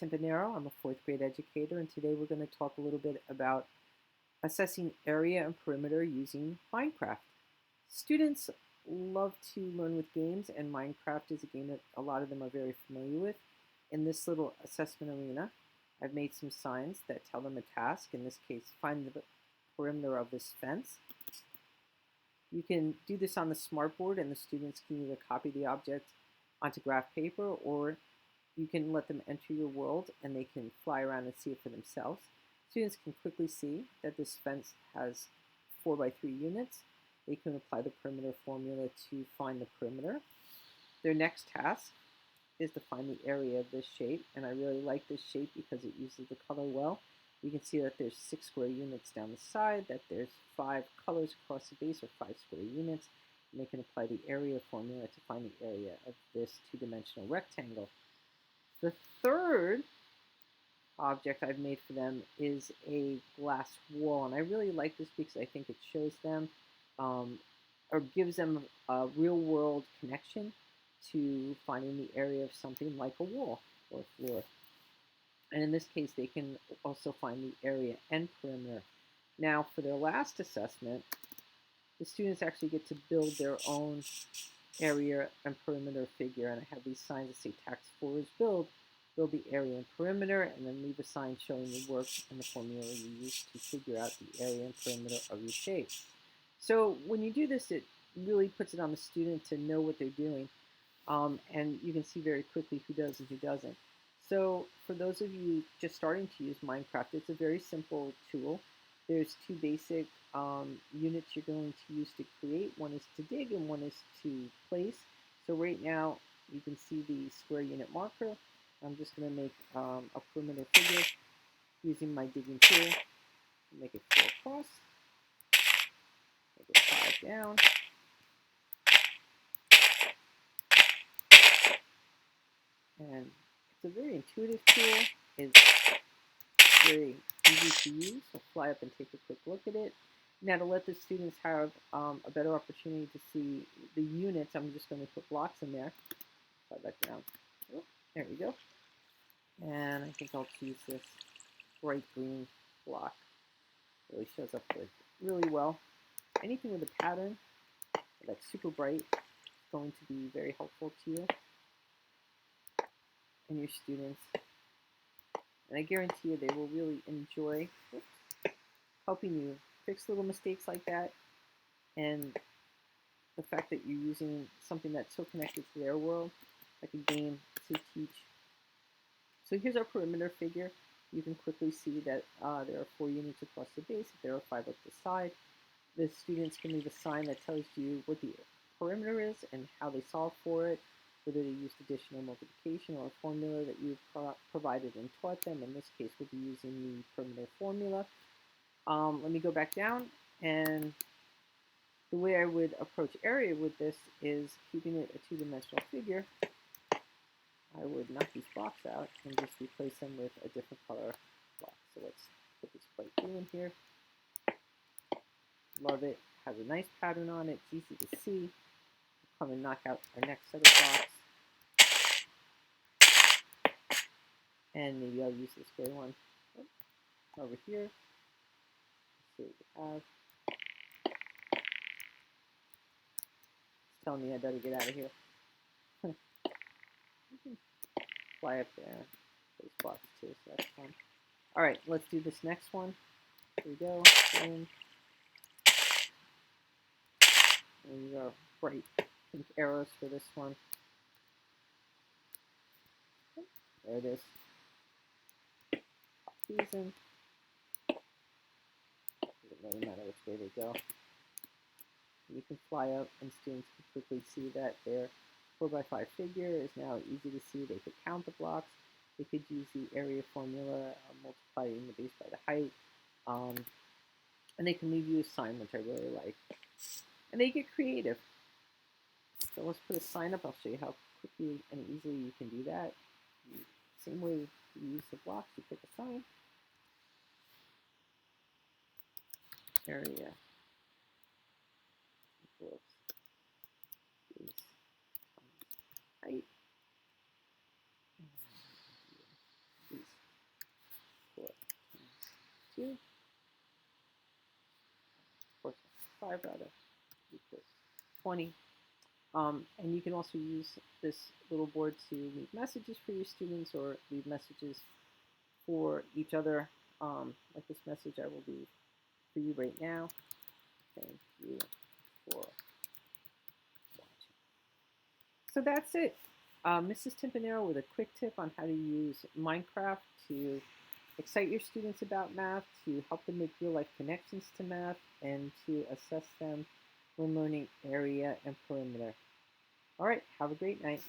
Timpanaro. I'm a fourth grade educator, and today we're going to talk a little bit about assessing area and perimeter using Minecraft. Students love to learn with games, and Minecraft is a game that a lot of them are very familiar with. In this little assessment arena, I've made some signs that tell them a task, in this case, find the perimeter of this fence. You can do this on the smartboard, and the students can either copy the object onto graph paper, or you can let them enter your world and they can fly around and see it for themselves. Students can quickly see that this fence has 4x3 units. They can apply the perimeter formula to find the perimeter. Their next task is to find the area of this shape, and I really like this shape because it uses the color well. You can see that there's 6 square units down the side, that there's 5 colors across the base, or 5 square units, and they can apply the area formula to find the area of this two-dimensional rectangle. The third object I've made for them is a glass wall, and I really like this because I think it shows them or gives them a real-world connection to finding the area of something like a wall or a floor. And in this case, they can also find the area and perimeter. Now, for their last assessment, the students actually get to build their own area and perimeter figure, and I have these signs that say task 4 is build the area and perimeter, and then leave a sign showing the work and the formula you use to figure out the area and perimeter of your shape. So when you do this, it really puts it on the student to know what they're doing, and you can see very quickly who does and who doesn't. So for those of you just starting to use Minecraft, it's a very simple tool. There's 2 basic units you're going to use to create. One is to dig and one is to place. So right now you can see the square unit marker. I'm just going to make a perimeter figure using my digging tool. Make it 4 across, make it 5 down, and it's a very intuitive tool. It's very easy to use. I'll fly up and take a quick look at it. Now, to let the students have a better opportunity to see the units, I'm just going to put blocks in there. Fly back down. Oh, there we go. And I think I'll choose this bright green block. It really shows up really well. Anything with a pattern that's super bright is going to be very helpful to you and your students. And I guarantee you they will really enjoy helping you fix little mistakes like that, and the fact that you're using something that's so connected to their world, like a game, to teach. So here's our perimeter figure. You can quickly see that there are 4 units across the base. There are 5 up the side. The students can leave a sign that tells you what the perimeter is and how they solve for it, whether they used additional multiplication or a formula that you've provided and taught them. In this case, we'll be using the perimeter formula. Let me go back down, and the way I would approach area with this is keeping it a 2-dimensional figure. I would knock these blocks out and just replace them with a different color block. So let's put this bright blue in here. Love it. Has a nice pattern on it. It's easy to see. Come and knock out our next set of blocks. And maybe I'll use this gray one over here. Let's see what we have. It's telling me I better get out of here. Fly up there. Those blocks too, so that's fun. Alright, let's do this next one. Here we go. Boom. And these are bright pink arrows for this one. There it is. Pop these in. Doesn't really matter which way they go. You can fly up, and students can quickly see that their 4x5 figure is now easy to see. They could count the blocks. They could use the area formula, multiplying the base by the height. And they can leave you a sign, which I really like. And they get creative. So let's put a sign up. I'll show you how quickly and easily you can do that. Same way you use the blocks, you pick a sign. Area equals base times height. 2, or 5 rather, equals 20. And you can also use this little board to leave messages for your students or leave messages for each other. Like this message I will leave for you right now. Thank you for watching. So that's it. Mrs. Timpanaro with a quick tip on how to use Minecraft to excite your students about math, to help them make real life connections to math, and to assess them when learning area and perimeter. All right, have a great night.